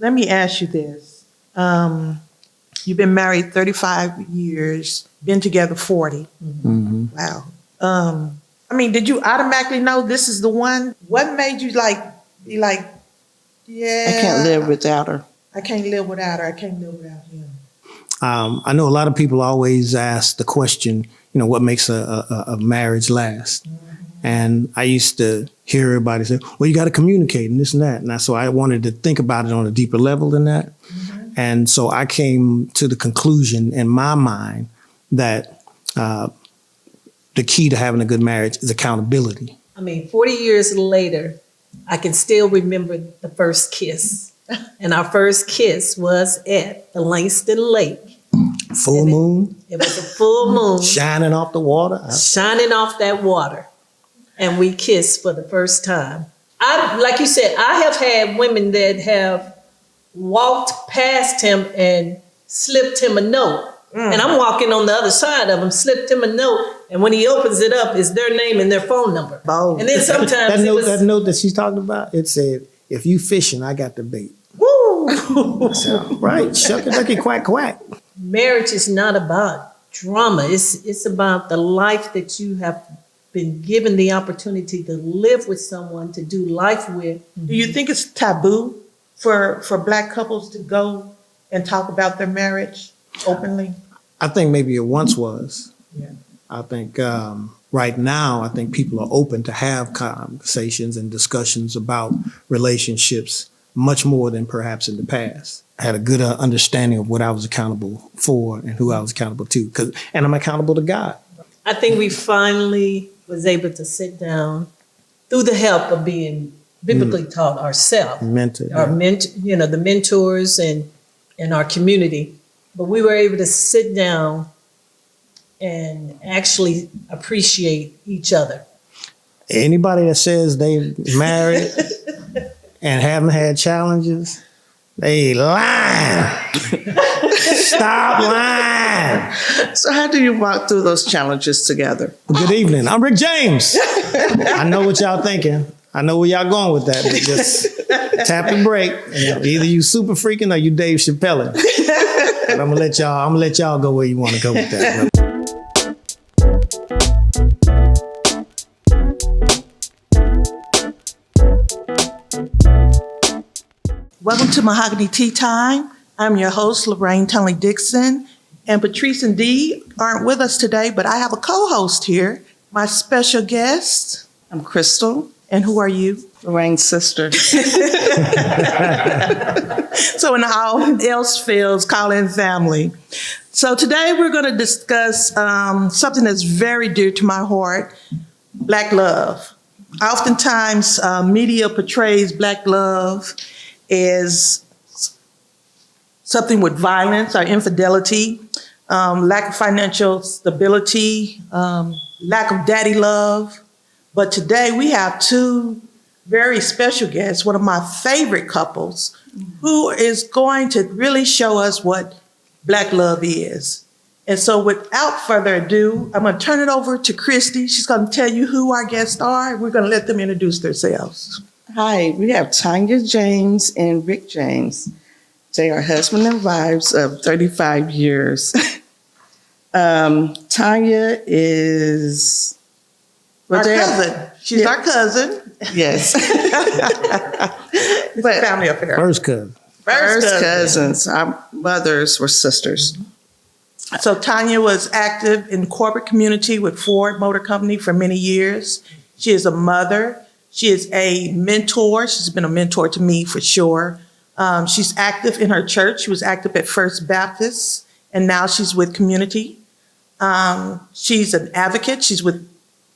let me ask you this. You've been married 35 years, been together 40. Mm-hmm. Wow. I mean, did you automatically know this is the one? What made you be like, yeah. I can't live without her. I can't live without her. I can't live without him. I know a lot of people always ask the question, what makes a marriage last? Mm-hmm. And I used to hear everybody say, well, you got to communicate and this and that. And so I wanted to think about it on a deeper level than that. Mm-hmm. And so I came to the conclusion in my mind that the key to having a good marriage is accountability. 40 years later, I can still remember the first kiss. And our first kiss was at the Langston Lake. Full moon? It was a full moon. Shining off the water? Shining off that water. And we kissed for the first time. Like you said, I have had women that have walked past him and slipped him a note. And I'm walking on the other side of him, slipped him a note. And when he opens it up, it's their name and their phone number. Oh. And then sometimes that note that she's talking about, it said, if you fishing, I got the bait. Woo! So, right, shuck it, ducky, quack, quack. Marriage is not about drama. It's about the life that you have been given the opportunity to live with someone, to do life with. Do you think it's taboo for Black couples to go and talk about their marriage openly? I think maybe it once was. Yeah. I think right now, I think people are open to have conversations and discussions about relationships much more than perhaps in the past. I had a good understanding of what I was accountable for and who I was accountable to, and I'm accountable to God. I think we finally was able to sit down through the help of being biblically taught ourselves. Mentored. The mentors and our community. But we were able to sit down and actually appreciate each other. Anybody that says they married and haven't had challenges, they lying. Stop lying. So how do you walk through those challenges together? Good evening. I'm Rick James. I know what y'all thinking. I know where y'all going with that. But just tap the brake. Either you super freaking or you Dave Chappelle. But I'm gonna let y'all go where you want to go with that. Welcome to Mahogany Tea Time. I'm your host, Lorraine Tunley Dixon, and Patrice and Dee aren't with us today, but I have a co-host here, my special guest. I'm Crystal. And who are you? Lorraine's sister. So when all else fails, call in family. So today we're going to discuss something that's very dear to my heart, Black love. Oftentimes, media portrays Black love as something with violence or infidelity, lack of financial stability, lack of daddy love. But today we have two very special guests, one of my favorite couples, who is going to really show us what Black love is. And so without further ado, I'm going to turn it over to Christy. She's going to tell you who our guests are. We're going to let them introduce themselves. Hi, we have Tanya James and Rick James. They are husband and wives of 35 years. Tanya is... Our cousin. She's our cousin. Yes. It's a family affair. First cousin. First cousins. Our mothers were sisters. So Tanya was active in the corporate community with Ford Motor Company for many years. She is a mother. She is a mentor. She's been a mentor to me for sure. She's active in her church. She was active at First Baptist, and now she's with Community. She's an advocate. She's with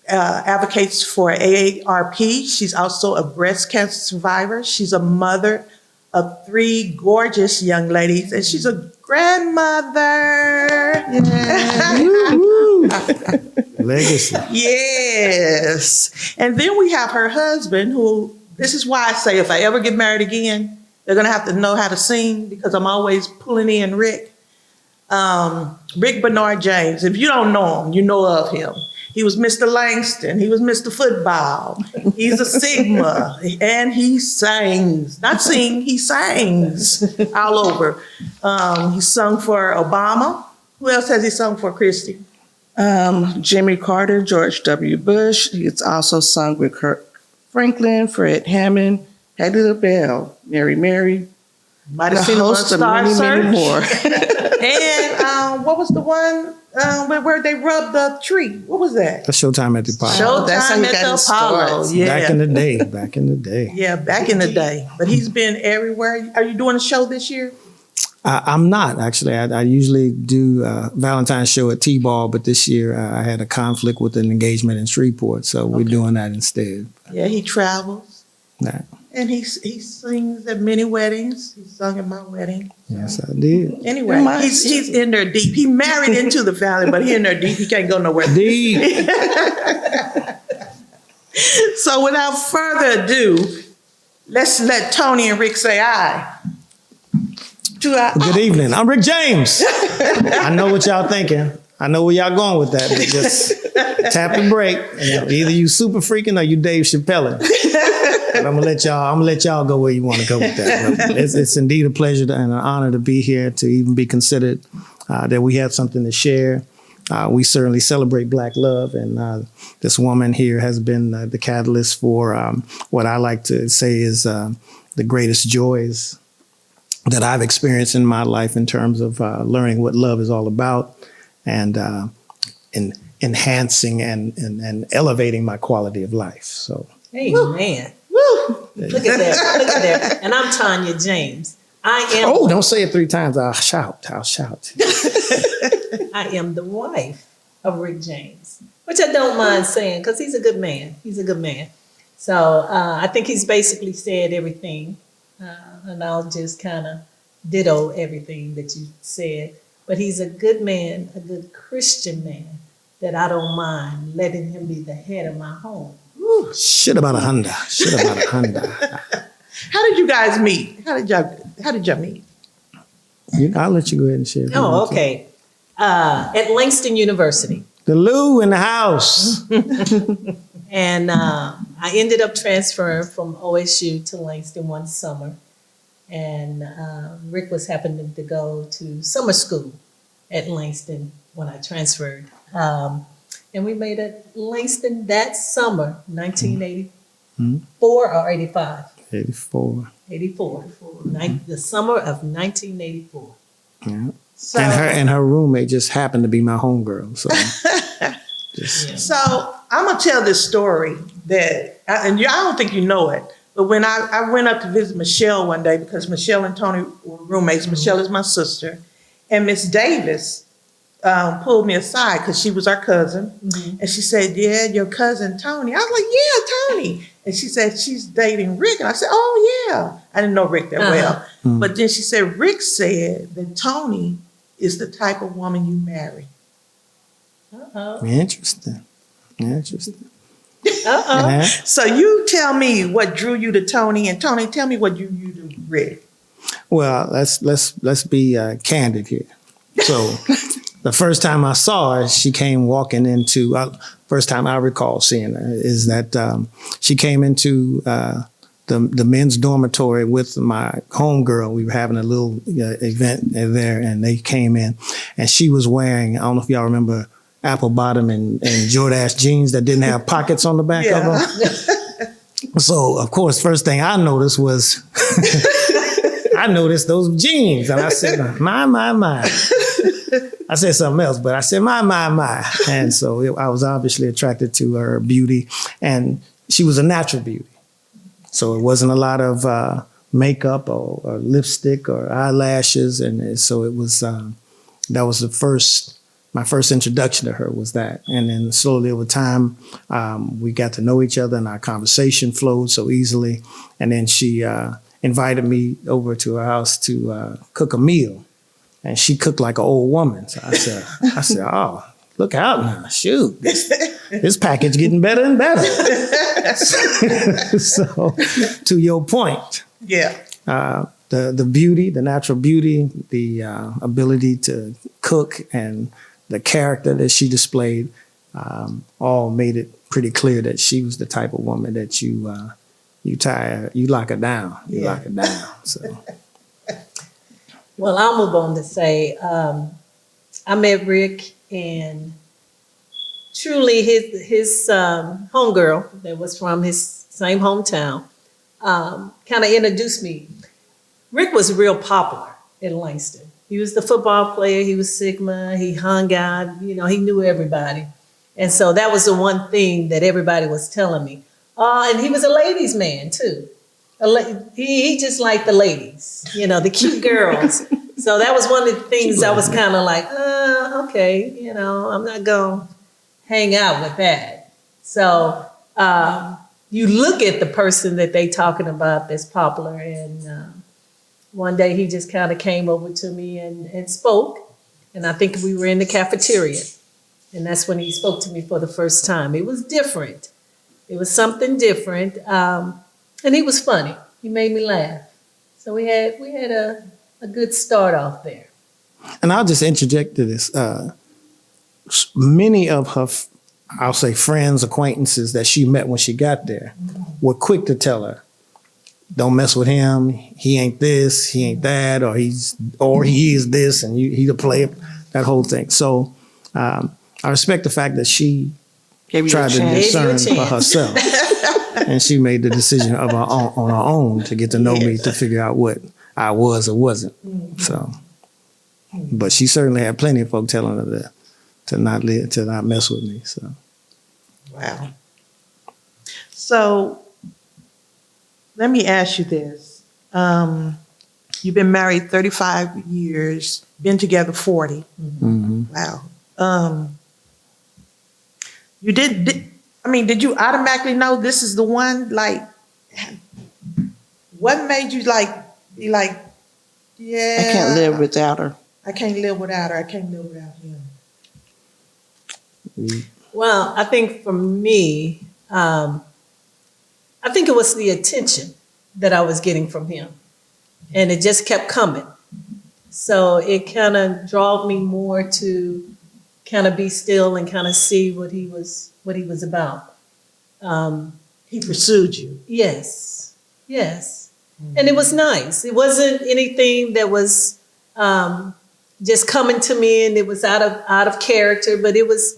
advocates for AARP. She's also a breast cancer survivor. She's a mother of 3 gorgeous young ladies, and she's a grandmother. Legacy. Yes. And then we have her husband, who, this is why I say if I ever get married again, they're going to have to know how to sing, because I'm always pulling in Rick. Rick Bernard James. If you don't know him, you know of him. He was Mr. Langston. He was Mr. Football. He's a Sigma. And he sings. Not sing, he sings all over. He sung for Obama. Who else has he sung for, Christy? Jimmy Carter, George W. Bush. He's also sung with Kirk Franklin, Fred Hammond, Hattie LaBelle, Mary, Might and have a seen him on host of Star many, Search. many more. And what was the one where they rubbed the tree? What was that? That's Showtime at the Apollo. Showtime that's how he at got the his Apollo. start. Yeah. Back in the day. Back in the day. Yeah, back in the day. But he's been everywhere. Are you doing a show this year? I'm not actually. I usually do a Valentine's show at T-Ball, but this year I had a conflict with an engagement in Shreveport, so we're doing that instead. Yeah, he travels. Nah. And he sings at many weddings. He sung at my wedding. Yes, I did. Anyway, And mine he's in there deep. He married into the family, but he in there deep. He can't go nowhere. Deep. So without further ado, let's let Tony and Rick say aye. Good evening. I'm Rick James. I know what y'all thinking. I know where y'all going with that, but just tap the brake. Either you super freaking or you Dave Chappelle. But I'm gonna let y'all go where you want to go with that. But it's indeed a pleasure and an honor to be here, to even be considered that we have something to share. We certainly celebrate Black love, and this woman here has been the catalyst for what I like to say is the greatest joys that I've experienced in my life in terms of learning what love is all about, and in enhancing and elevating my quality of life. So, Amen. Woo! Look at that. Look at that. And I'm Tanya James. I am. oh, don't say it 3 times. I'll shout. I am the wife of Rick James, which I don't mind saying because he's a good man. He's a good man. So I think he's basically said everything, and I'll just kind of ditto everything that you said. But he's a good man, a good Christian man that I don't mind letting him be the head of my home. Shit about a Honda. How did you guys meet? How did y'all meet? I'll let you go ahead and share. Oh, okay. At Langston University. The Lou in the house. And I ended up transferring from OSU to Langston one summer. And Rick was happening to go to summer school at Langston when I transferred. And we made it Langston that summer, 1984 or 85? 84. 84. The summer of 1984. Yeah. So, And her roommate just happened to be my homegirl. So, So I'm gonna tell this story that, and I don't think you know it, but when I went up to visit Michelle one day because Michelle and Tony were roommates. Michelle is my sister, and Miss Davis pulled me aside because she was our cousin, and she said, "Yeah, your cousin Tony." I was like, "Yeah, Tony," and she said she's dating Rick, and I said, "Oh yeah." I didn't know Rick that well, but then she said Rick said that Tony is the type of woman you marry. Uh-oh. Interesting. Uh-oh. Yeah. So you tell me what drew you to Tony, and Tony, tell me what drew you to Rick. Well, let's be candid here. So, the first time I saw her, she came walking into. First time I recall seeing her is that she came into the men's dormitory with my homegirl. We were having a little event there, and they came in, and she was wearing, I don't know if y'all remember, apple bottom and Jordache jeans that didn't have pockets on the back of them. So, of course, first thing I noticed was I noticed those jeans, and I said, my. I said something else, but I said, my. And so I was obviously attracted to her beauty, and she was a natural beauty. So it wasn't a lot of makeup or lipstick or eyelashes. And so it was, that was my first introduction to her was that. And then slowly over time, we got to know each other and our conversation flowed so easily. And then she invited me over to her house to cook a meal. And she cooked like an old woman. So I said, oh, look out now. Shoot, this package getting better and better. So to your point, the beauty, the natural beauty, the ability to cook and the character that she displayed all made it pretty clear that she was the type of woman that you lock her down. You Yeah. lock her down. So Well, I'll move on to say I met Rick, and truly his homegirl that was from his same hometown kind of introduced me. Rick was real popular in Langston. He was the football player. He was Sigma. He hung out. You know, he knew everybody. And so that was the one thing that everybody was telling me. And he was a ladies' man, too. He just liked the ladies, you know, the cute girls. So that was one of the things I was kind of like, okay, you know, I'm not going to hang out with that. So you look at the person that they talking about that's popular, and one day he just kind of came over to me and spoke, and I think we were in the cafeteria, and that's when he spoke to me for the first time. It was different. It was something different, and he was funny. He made me laugh. So we had a good start off there. and I'll just interject to this. Many of her, I'll say, friends, acquaintances that she met when she got there were quick to tell her, don't mess with him. He ain't this, he ain't that, or he is this, and he's a player, that whole thing. So I respect the fact that she Gave you tried a to chance. discern Gave you a for herself. And she made the decision of on her own to get to know me, to figure out what I was or wasn't. So, but she certainly had plenty of folk telling her that to not mess with me. So, Wow. So let me ask you this. You've been married 35 years, been together 40. mhm. Wow. Did you automatically know this is the one? Like, what made you be like, yeah, I can't live without her. I can't live without her. I can't live without him. Well, I think for me, I think it was the attention that I was getting from him, and it just kept coming. So it kind of drove me more to kind of be still and kind of see what he was about. He pursued you. Yes, yes, and it was nice. It wasn't anything that was just coming to me and it was out of character, but it was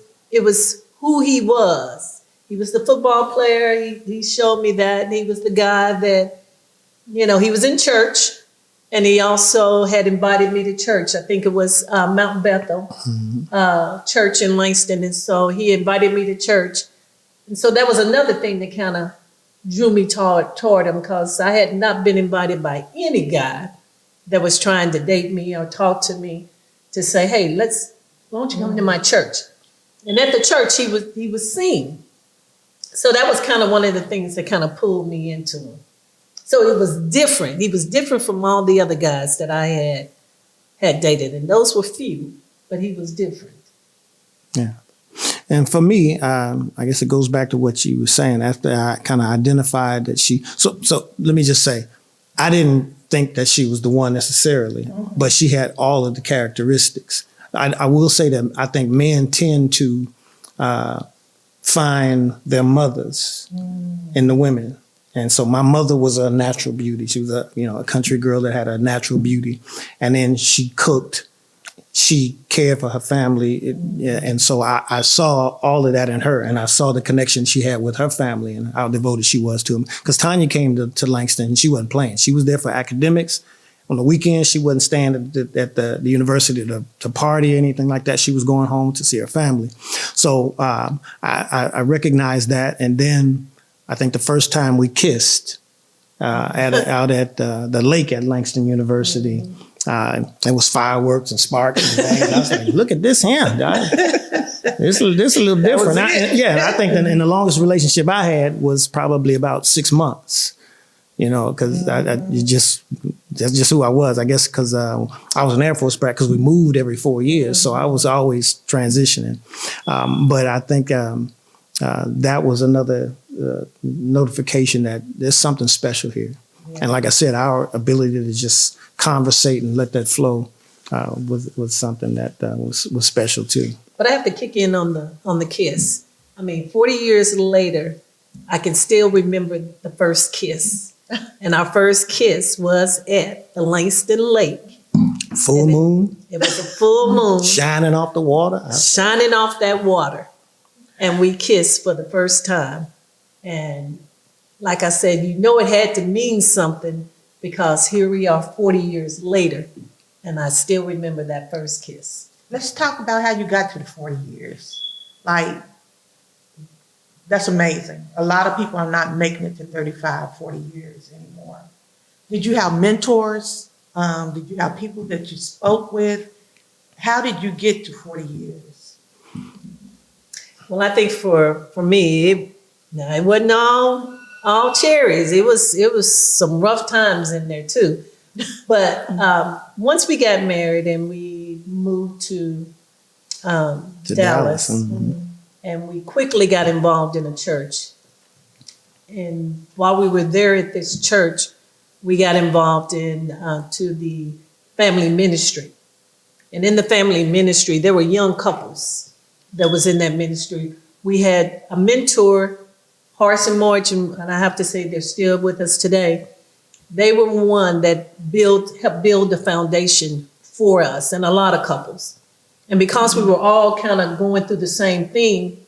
who he was. He was the football player. He showed me that, and he was the guy that, you know, he was in church, and he also had invited me to church. I think it was Mount Bethel Church in Langston, and so he invited me to church, and so that was another thing that kind of drew me toward him, because I had not been invited by any guy that was trying to date me or talk to me to say, hey, why don't you come to my church? And at the church, he was seen. So that was kind of one of the things that kind of pulled me into him. So it was different. He was different from all the other guys that I had dated, and those were few, but he was different. Yeah. And for me, I guess it goes back to what you were saying. After I kind of identified that so let me just say, I didn't think that she was the one necessarily, but she had all of the characteristics. I will say that I think men tend to find their mothers in the women. And so my mother was a natural beauty. She was a country girl that had a natural beauty. And then she cooked. She cared for her family. And so I saw all of that in her. And I saw the connection she had with her family and how devoted she was to them. Because Tanya came to Langston and she wasn't playing. She was there for academics. On the weekends, she wasn't staying at the university to party or anything like that. She was going home to see her family. So I recognized that. And then I think the first time we kissed out at the lake at Langston University, there was fireworks and sparks and things. I was like, look at this hand. This is a little different. I think in the longest relationship I had was probably about 6 months. Because that's just who I was. I guess because I was an Air Force brat, because we moved every 4 years, so I was always transitioning. But I think that was another notification that there's something special here. Yeah. And like I said, our ability to just conversate and let that flow was something that was special too. But I have to kick in on the kiss. I mean, 40 years later, I can still remember the first kiss. And our first kiss was at the Langston Lake. Full moon, It was a full moon shining off the water. shining off that water. And we kissed for the first time. And like I said, it had to mean something because here we are 40 years later. And I still remember that first kiss. Let's talk about how you got to the 40 years. Like, that's amazing. A lot of people are not making it to 35, 40 years anymore. Did you have mentors? Did you have people that you spoke with? How did you get to 40 years? Well, I think for me, it wasn't all cherries. It was some rough times in there too. But once we got married and we moved to Dallas, and we quickly got involved in a church. And while we were there at this church, we got involved to the family ministry. And in the family ministry, there were young couples that was in that ministry. We had a mentor, Horace and March, and I have to say they're still with us today. They were one that helped build the foundation for us and a lot of couples. And because we were all kind of going through the same thing,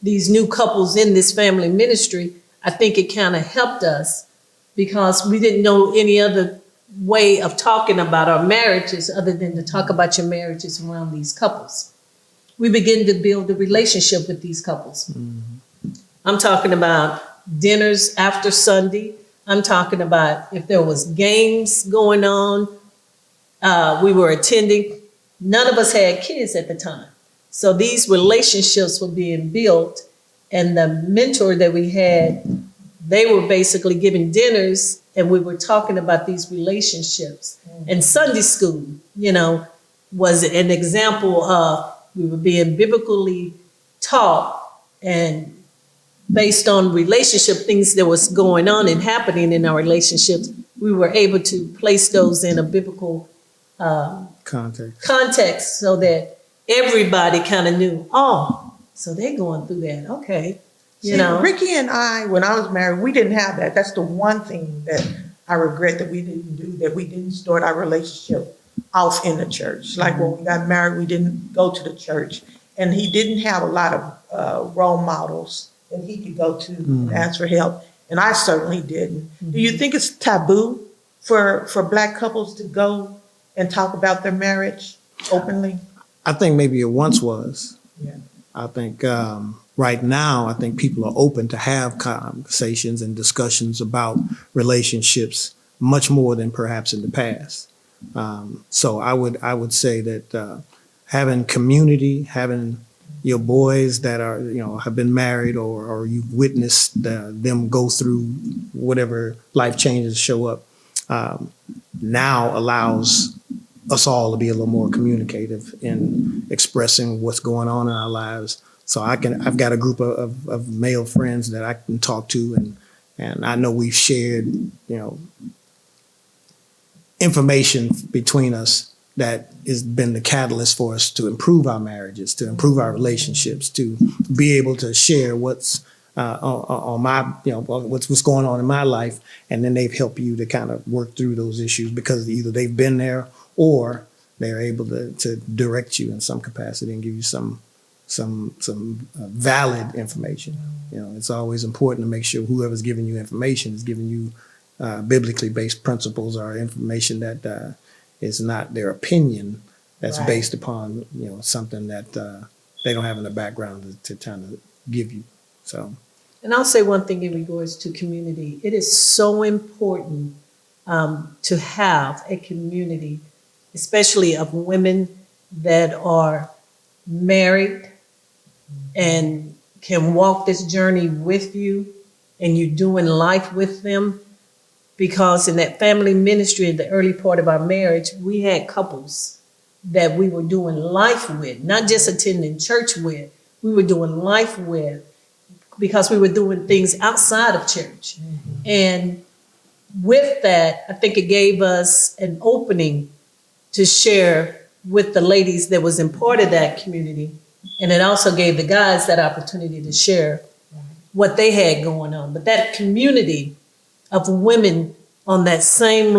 these new couples in this family ministry, I think it kind of helped us because we didn't know any other way of talking about our marriages other than to talk about your marriages around these couples. We began to build a relationship with these couples. Mm-hmm. I'm talking about dinners after Sunday. I'm talking about if there was games going on, we were attending. None of us had kids at the time. So these relationships were being built, and the mentor that we had, they were basically giving dinners, and we were talking about these relationships. Mm-hmm. And Sunday school, was an example of we were being biblically taught and based on relationship things that was going on and happening in our relationships, we were able to place those in a biblical context so that everybody kind of knew, so they're going through that. Okay. Ricky and I, when I was married, we didn't have that. That's the one thing that I regret that we didn't do, that we didn't start our relationship off in the church. Like when we got married, we didn't go to the church. And he didn't have a lot of role models that he could go to and ask for help. And I certainly didn't. Mm-hmm. Do you think it's taboo for Black couples to go and talk about their marriage openly? I think maybe it once was. Yeah. I think right now, I think people are open to have conversations and discussions about relationships much more than perhaps in the past. So I would say that having community, having your boys that are, have been married or you've witnessed them go through whatever life changes show up, now allows us all to be a little more communicative in expressing what's going on in our lives. So I've got a group of male friends that I can talk to, and I know we've shared, information between us that has been the catalyst for us to improve our marriages, to improve our relationships, to be able to share what's on my, what's going on in my life, and then they've helped you to kind of work through those issues because either they've been there or they're able to direct you in some capacity and give you some valid information. It's always important to make sure whoever's giving you information is giving you biblically based principles or information that is not their opinion, that's right, based upon something that they don't have in the background to kind of give you. So, and I'll say one thing in regards to community. It is so important to have a community, especially of women that are married and can walk this journey with you, and you're doing life with them. Because in that family ministry, in the early part of our marriage, we had couples that we were doing life with, not just attending church with. We were doing life with because we were doing things outside of church. Mm-hmm. And with that, I think it gave us an opening to share with the ladies that was in part of that community And it also gave the guys that opportunity to share what they had going on. But that community of women on that same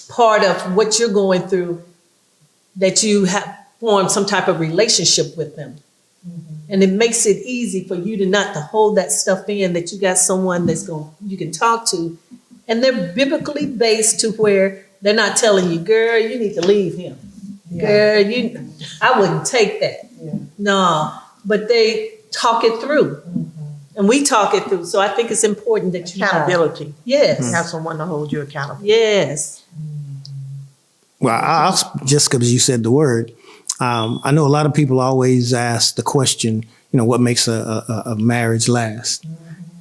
part of what you're going through, that you have formed some type of relationship with them. And it makes it easy for you to not to hold that stuff in, that you got someone you can talk to. And they're biblically based to where they're not telling you, girl, you need to leave him. Girl, I wouldn't take that. No, but they talk it through. And we talk it through. So I think it's important that you Accountability. Yes. You have someone to hold you accountable. Yes. Well, I'll just because you said the word, I know a lot of people always ask the question, what makes a marriage last?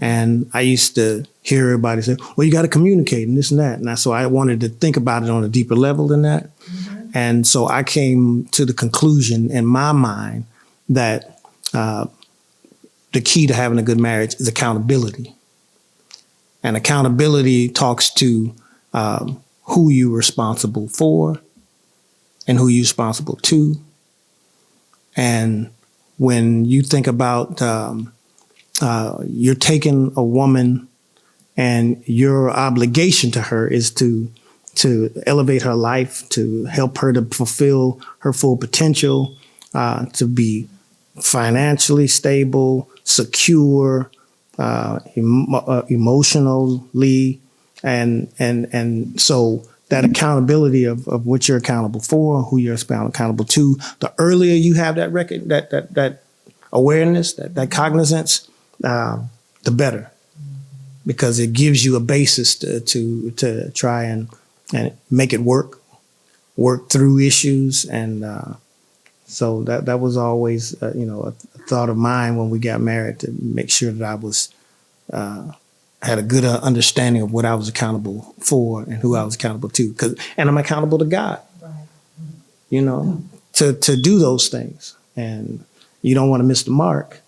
And I used to hear everybody say, well, you got to communicate and this and that. And so I wanted to think about it on a deeper level than that. And so I came to the conclusion in my mind that the key to having a good marriage is accountability. And accountability talks to who you're responsible for and who you're responsible to. And when you think about you're taking a woman and your obligation to her is to elevate her life, to help her to fulfill her full potential, to be financially stable, secure, emotionally, and so that accountability of what you're accountable for, who you're accountable to. The earlier you have that record, that awareness, that cognizance, the better, because it gives you a basis to try and make it work through issues, and so that was always a thought of mine when we got married, to make sure that I was had a good understanding of what I was accountable for and who I was accountable to, and I'm accountable to God, to do those things, and you don't want to miss the mark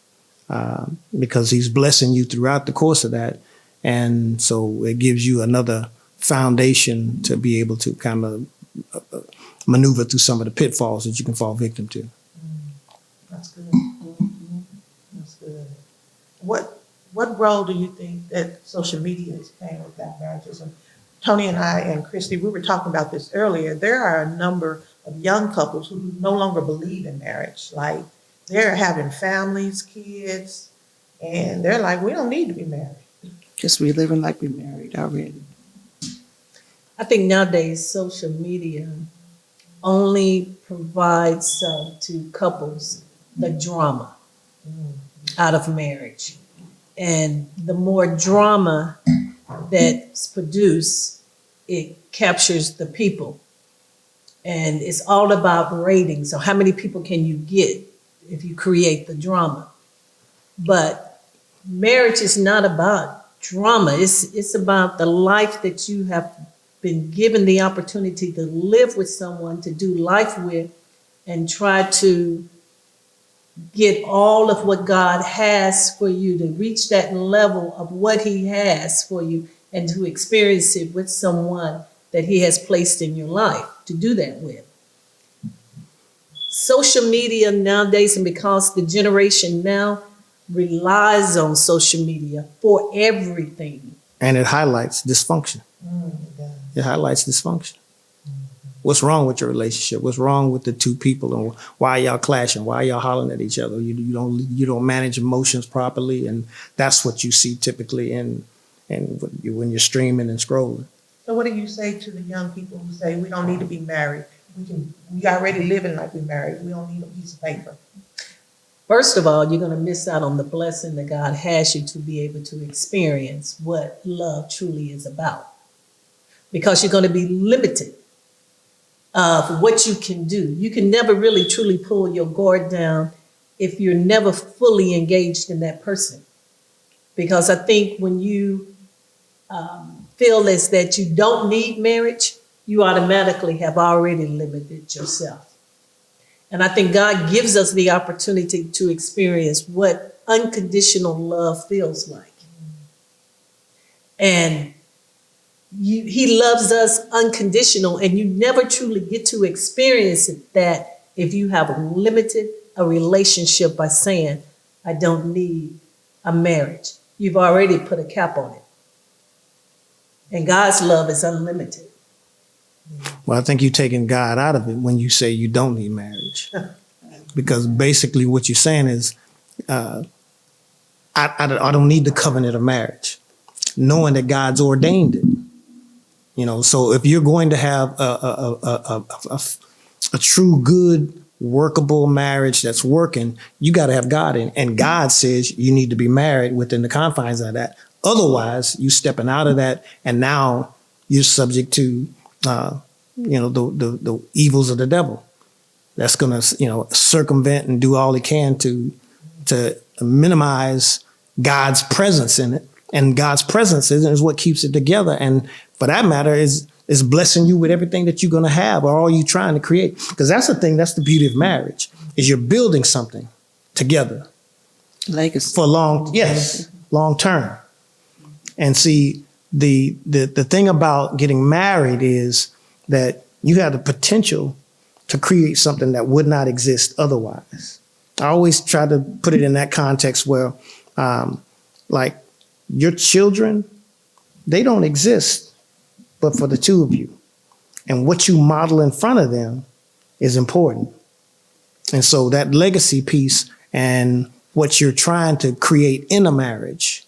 because He's blessing you throughout the course of that, and so it gives you another foundation to be able to kind of maneuver through some of the pitfalls that you can fall victim to. That's good. That's good. What role do you think that social media is playing with that marriages? And Tony and I and Christy, we were talking about this earlier. There are a number of young couples who no longer believe in marriage. Like, they're having families, kids, and they're like, we don't need to be married. Just we living like we married already. I think nowadays social media only provides to couples the drama out of marriage. And the more drama that's produced, it captures the people. And it's all about ratings. So how many people can you get if you create the drama? But marriage is not about drama. It's about the life that you have been given the opportunity to live with someone, to do life with, and try to get all of what God has for you, to reach that level of what He has for you, and to experience it with someone that He has placed in your life to do that with. Social media nowadays, and because the generation now relies on social media for everything. And it highlights dysfunction. It highlights dysfunction. What's wrong with your relationship? What's wrong with the two people? And why are y'all clashing? Why are y'all hollering at each other? You don't manage emotions properly, and that's what you see typically when you're streaming and scrolling. So what do you say to the young people who say we don't need to be married? We already living like we're married. We don't need a piece of paper. First of all, you're going to miss out on the blessing that God has you to be able to experience what love truly is about, because you're going to be limited of what you can do. You can never really truly pull your guard down if you're never fully engaged in that person. Because I think when you feel as that you don't need marriage, you automatically have already limited yourself. And I think God gives us the opportunity to experience what unconditional love feels like. And He loves us unconditional, and you never truly get to experience that if you have limited a relationship by saying, I don't need a marriage. You've already put a cap on it. And God's love is unlimited. Well, I think you're taking God out of it when you say you don't need marriage. Because basically what you're saying is, I don't need the covenant of marriage, knowing that God's ordained it. You know, so if you're going to have a true, good, workable marriage that's working, you got to have God in. And God says you need to be married within the confines of that. Otherwise, you stepping out of that, and now you're subject to, the evils of the devil. That's going to, circumvent and do all he can to minimize God's presence in it. And God's presence is what keeps it together. And for that matter, is blessing you with everything that you're going to have, or all you trying to create. Because that's the thing. That's the beauty of marriage, is you're building something together. Legacy. For long term. And see, the thing about getting married is that you have the potential to create something that would not exist otherwise. I always try to put it in that context where, like, your children, they don't exist but for the two of you. And what you model in front of them is important. And so that legacy piece and what you're trying to create in a marriage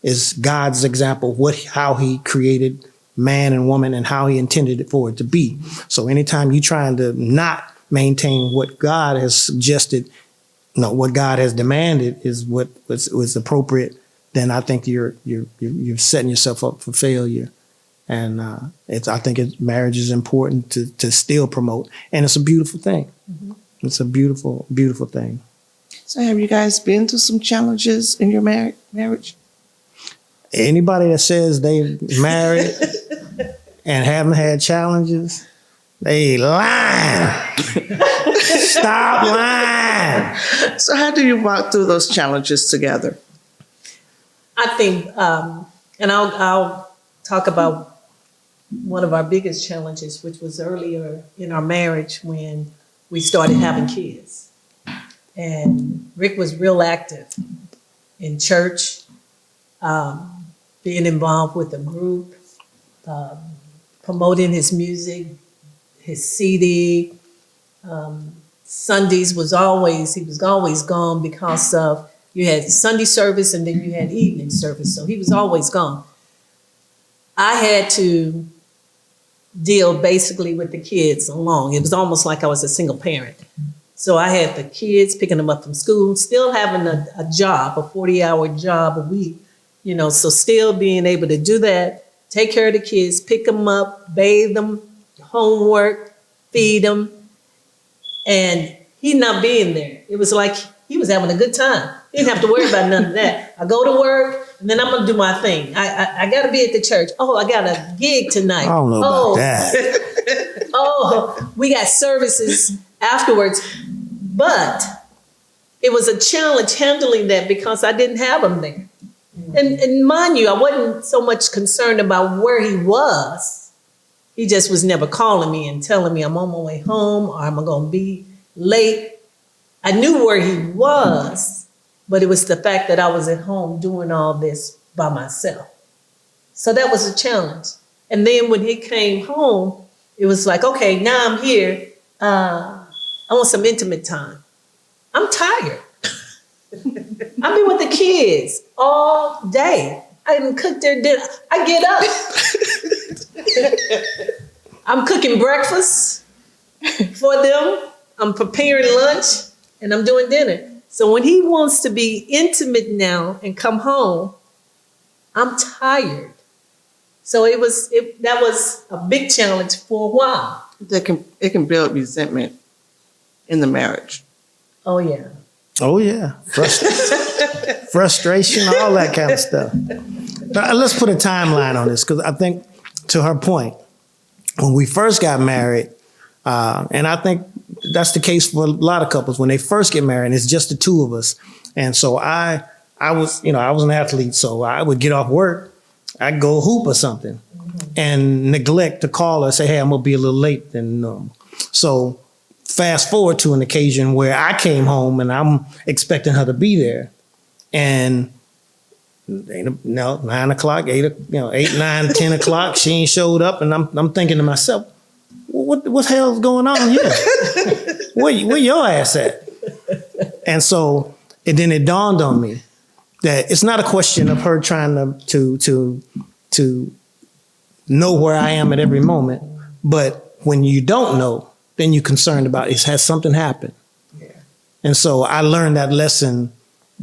is God's example, how he created man and woman and how he intended it for it to be. So anytime you're trying to not maintain what God has suggested, what God has demanded is what was appropriate, then I think you're setting yourself up for failure. And I think marriage is important to still promote, and it's a beautiful thing. Mm-hmm. It's a beautiful, beautiful thing. So have you guys been through some challenges in your marriage? Anybody that says they married and haven't had challenges, they lying. Stop lying. So how do you walk through those challenges together? I think, and I'll talk about one of our biggest challenges, which was earlier in our marriage when we started having kids. And Rick was real active in church, being involved with a group, promoting his music, his CD. Sundays he was always gone because of, you had Sunday service and then you had evening service. So he was always gone. I had to deal basically with the kids along. It was almost like I was a single parent. So I had the kids, picking them up from school, still having a job, a 40-hour job a week, so still being able to do that, take care of the kids, pick them up, bathe them, homework, feed them, and he not being there. It was like he was having a good time. He didn't have to worry about none of that. I go to work, and then I'm going to do my thing. I got to be at the church. Oh, I got a gig tonight. I don't know about that. Oh, we got services afterwards. But it was a challenge handling that because I didn't have him there. And mind you, I wasn't so much concerned about where he was. He just was never calling me and telling me I'm on my way home or I'm going to be late. I knew where he was, but it was the fact that I was at home doing all this by myself. So that was a challenge. And then when he came home, it was like, okay, now I'm here. I want some intimate time. I'm tired. I've been with the kids all day. I didn't cook their dinner. I get up. I'm cooking breakfast for them. I'm preparing lunch and I'm doing dinner. So when he wants to be intimate now and come home, I'm tired. So that was a big challenge for a while. It can build resentment in the marriage. Oh, yeah. Oh, yeah. Frustration, all that kind of stuff. But let's put a timeline on this, because I think, to her point, when we first got married, and I think that's the case for a lot of couples, when they first get married, it's just the two of us. And so I was an athlete, so I would get off work, I'd go hoop or something, and neglect to call her, say, hey, I'm going to be a little late than normal. So fast forward to an occasion where I came home and I'm expecting her to be there, and 9 o'clock, 8, 9, 10 o'clock, she ain't showed up, and I'm thinking to myself, what the hell's going on here? Where your ass at? And so then it dawned on me that it's not a question of her trying to know where I am at every moment, but when you don't know, then you're concerned about has something happened. Yeah. And so I learned that lesson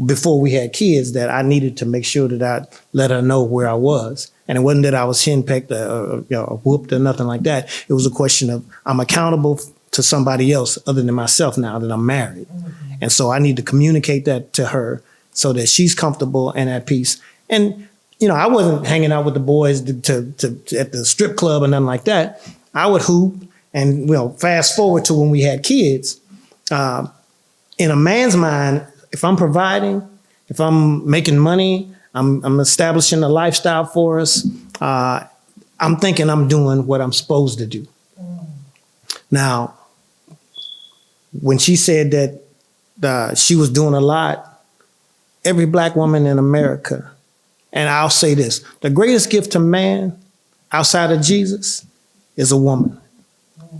before we had kids, that I needed to make sure that I let her know where I was. And it wasn't that I was henpecked or whooped or nothing like that. It was a question of I'm accountable to somebody else other than myself now that I'm married. Mm-hmm. And so I need to communicate that to her so that she's comfortable and at peace. And, I wasn't hanging out with the boys to at the strip club or nothing like that. I would hoop. And, fast forward to when we had kids. In a man's mind, if I'm providing, if I'm making money, I'm establishing a lifestyle for us, I'm thinking I'm doing what I'm supposed to do. Now, when she said that she was doing a lot, every black woman in America, and I'll say this, the greatest gift to man outside of Jesus is a woman,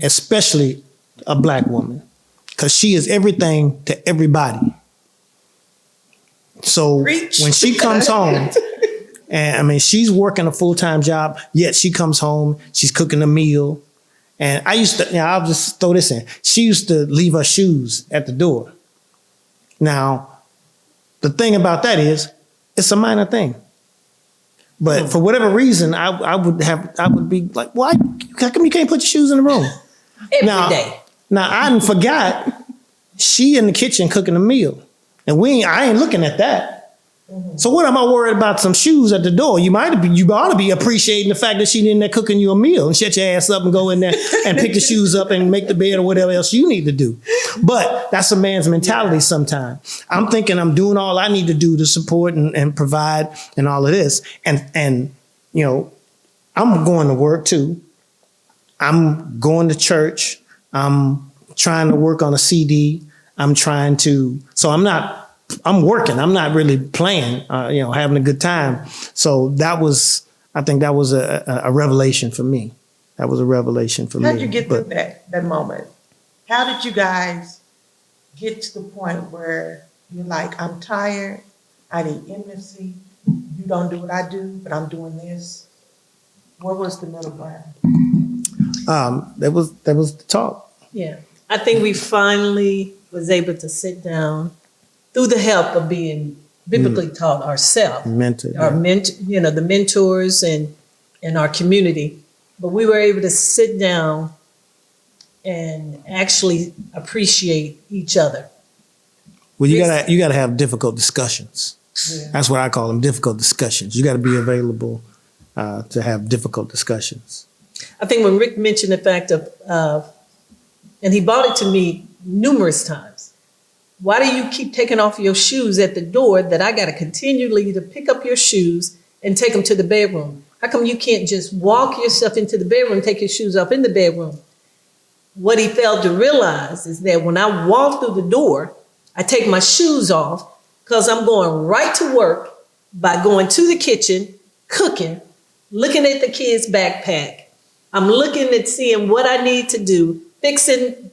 especially a black woman, because she is everything to everybody. So when she comes home, and she's working a full-time job, yet she comes home, she's cooking a meal. And I used to, I'll just throw this in. She used to leave her shoes at the door. Now, the thing about that is, it's a minor thing. But for whatever reason, I would be like, why? How come you can't put your shoes in the room? Every day. Now, I forgot she in the kitchen cooking a meal. And I ain't looking at that. Mm-hmm. So what am I worried about some shoes at the door? You ought to be appreciating the fact that she in there cooking you a meal and shut your ass up and go in there and pick the shoes up and make the bed or whatever else you need to do. But that's a man's mentality sometimes. I'm thinking I'm doing all I need to do to support and provide and all of this. And I'm going to work too. I'm going to church. I'm trying to work on a CD. I'm working. I'm not really playing, having a good time. So I think that was a revelation for me. That was a revelation for me. How did you get through that moment? How did you guys get to the point where you're like, I'm tired, I need intimacy, you don't do what I do, but I'm doing this? What was the middle ground? That was the talk. Yeah. I think we finally was able to sit down through the help of being biblically taught ourselves. Mentored. The mentors and our community. But we were able to sit down and actually appreciate each other. Well, you gotta have difficult discussions. Yeah. That's what I call them, difficult discussions. You got to be available to have difficult discussions. I think when Rick mentioned the fact of and he brought it to me numerous times. Why do you keep taking off your shoes at the door that I got to continually to pick up your shoes and take them to the bedroom? How come you can't just walk yourself into the bedroom and take your shoes off in the bedroom? What he failed to realize is that when I walk through the door, I take my shoes off because I'm going right to work by going to the kitchen, cooking, looking at the kids' backpack. I'm looking at seeing what I need to do,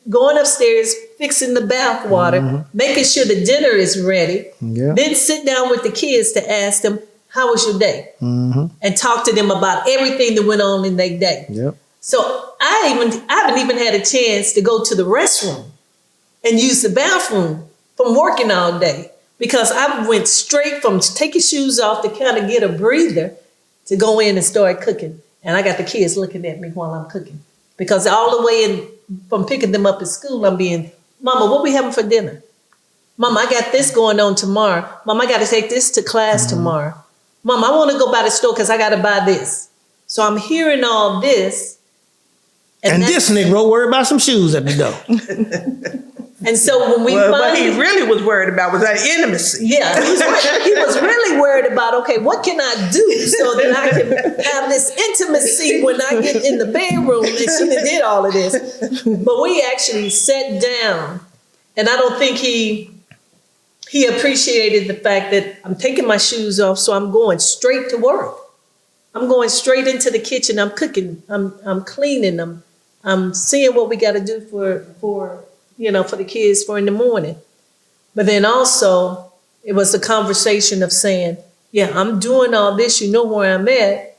going upstairs, fixing the bath water, making sure the dinner is ready, then sit down with the kids to ask them, how was your day? And talk to them about everything that went on in their day. Yep. So I haven't even had a chance to go to the restroom and use the bathroom from working all day because I went straight from taking shoes off to kind of get a breather to go in and start cooking. And I got the kids looking at me while I'm cooking because all the way in from picking them up at school, I'm being, Mama, what we having for dinner? Mama, I got this going on tomorrow. Mama, I got to take this to class tomorrow. Mama, I want to go by the store because I got to buy this. So I'm hearing all this. And this Negro worried about some shoes at the door. And so when we Well, what finally, he really was worried about was that intimacy. yeah, he was really worried about, okay, what can I do so that I can have this intimacy when I get in the bedroom? And she did all of this. But we actually sat down, and I don't think he appreciated the fact that I'm taking my shoes off, so I'm going straight to work. I'm going straight into the kitchen. I'm cooking. I'm cleaning. I'm seeing what we got to do for the kids for in the morning. But then also, it was the conversation of saying, yeah, I'm doing all this. You know where I'm at.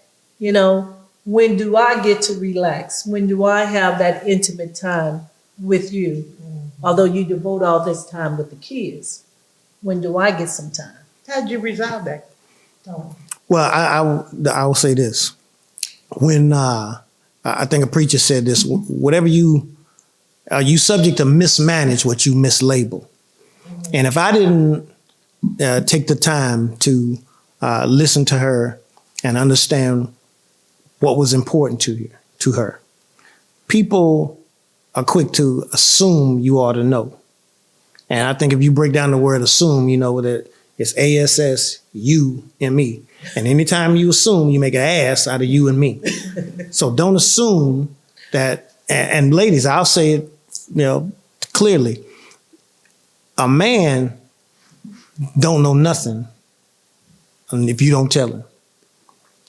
When do I get to relax? When do I have that intimate time with you? Although you devote all this time with the kids, when do I get some time? How did you resolve that? Well, I will say this. When I think a preacher said this, whatever you subject to mismanage what you mislabel. And if I didn't take the time to listen to her and understand what was important to her, people are quick to assume you ought to know. And I think if you break down the word assume, you know that it's ASSUME. And anytime you assume, you make an ass out of you and me. So don't assume that, and ladies, I'll say it, clearly, a man don't know nothing if you don't tell him.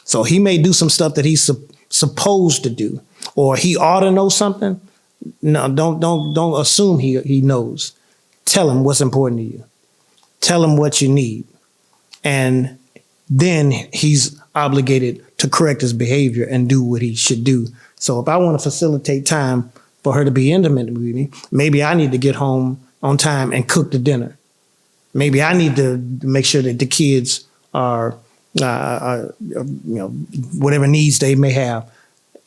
So he may do some stuff that he's supposed to do, or he ought to know something. No, don't assume he knows. Tell him what's important to you. Tell him what you need. And then he's obligated to correct his behavior and do what he should do. So if I want to facilitate time for her to be intimate with me, maybe I need to get home on time and cook the dinner. Maybe I need to make sure that the kids are, whatever needs they may have.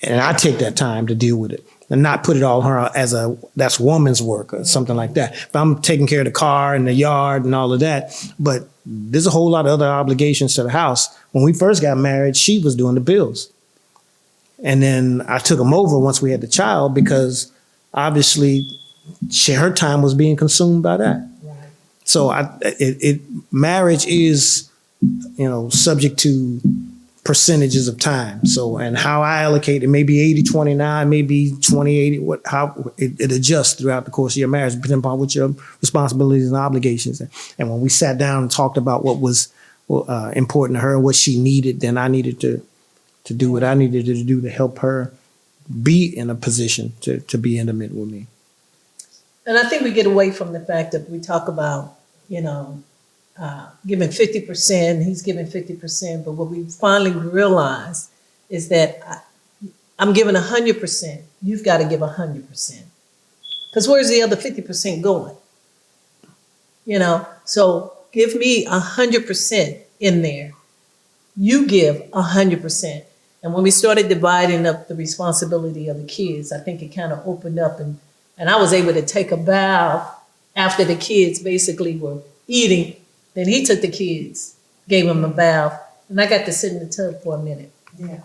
And I take that time to deal with it and not put it all on her as that's woman's work or something like that. If I'm taking care of the car and the yard and all of that, but there's a whole lot of other obligations to the house. When we first got married, she was doing the bills. And then I took them over once we had the child because obviously her time was being consumed by that. Right. So marriage is, subject to percentages of time. So, and how I allocate it may be 80-20 now, it may be 20-80, how it adjusts throughout the course of your marriage, depending upon what your responsibilities and obligations are. And when we sat down and talked about what was important to her and what she needed, then I needed to do what I needed to do to help her be in a position to be intimate with me. And I think we get away from the fact that we talk about, giving 50%, he's giving 50%, but what we finally realize is that I'm giving 100%, you've got to give 100%. Because where's the other 50% going? So give me 100% in there. You give 100%. And when we started dividing up the responsibility of the kids, I think it kind of opened up and I was able to take a bath after the kids basically were eating. Then he took the kids, gave them a bath, and I got to sit in the tub for a minute. Yeah.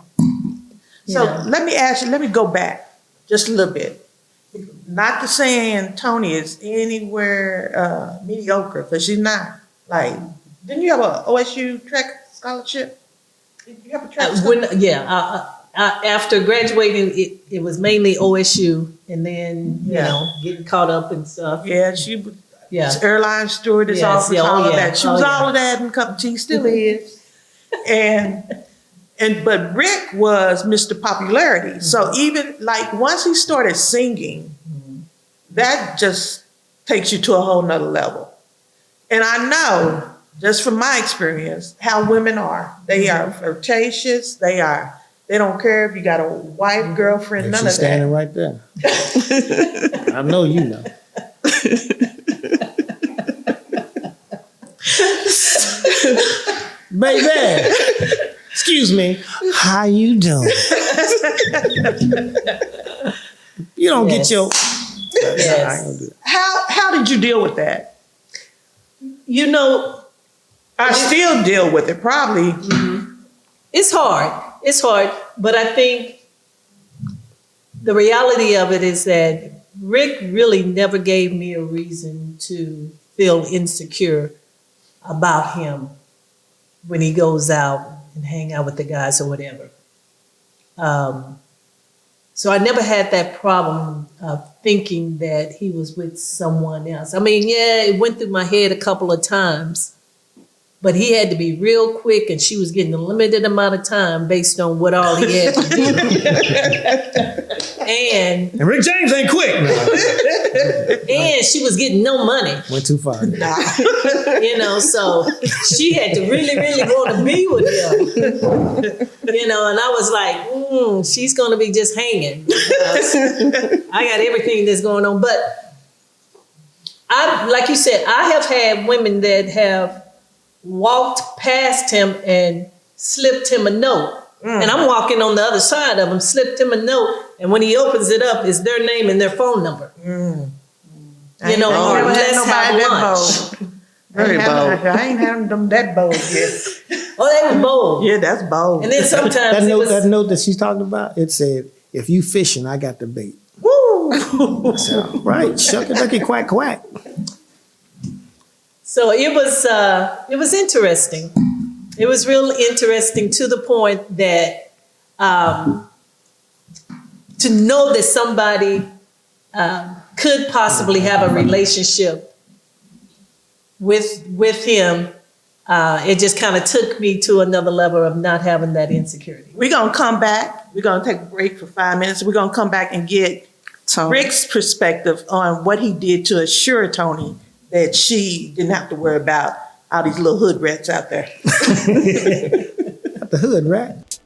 So let me go back just a little bit. Not to saying Tony is anywhere mediocre, because she's not. Like, didn't you have a OSU track scholarship? Did you have a track scholarship? After graduating, it was mainly OSU, and then, getting caught up and stuff. Yeah, she airline stewardess office, all of that. She was all of that in cup of tea, still is. But Rick was Mr. Popularity. Mm-hmm. So even like once he started singing, that just takes you to a whole nother level. And I know, just from my experience, how women are. They are flirtatious. They don't care if you got a wife, girlfriend, none of that. She's standing right there. I know you know. Baby, excuse me, how you doing? You don't get your... Yes. How did you deal with that? I still deal with it, probably. Mm-hmm. It's hard, but I think the reality of it is that Rick really never gave me a reason to feel insecure about him when he goes out and hang out with the guys or whatever. So I never had that problem of thinking that he was with someone else. I mean, yeah, it went through my head a couple of times, but he had to be real quick, and she was getting a limited amount of time based on what all he had to do. and Rick James ain't quick. and she was getting no money. Went too far. You know, so she had to really, really want to be with him. You know, and I was like, she's going to be just hanging. I got everything that's going on. But like you said, I have had women that have walked past him and slipped him a note. And I'm walking on the other side of him, slipped him a note, and when he opens it up, it's their name and their phone number. You know, or let's have lunch. Very bold. I ain't had them that bold yet. Oh, they were bold. Yeah, that's bold. And then sometimes That it note that she's talking about, it said, "If you fishing, I got the bait." Woo! So, right, shucky ducky quack quack. So it was interesting. It was real interesting to the point that to know that somebody could possibly have a relationship with him, it just kind of took me to another level of not having that insecurity. We're going to come back. We're going to take a break for 5 minutes. We're going to come back and get Rick's perspective on what he did to assure Tony that she didn't have to worry about all these little hood rats out there. The hood rat.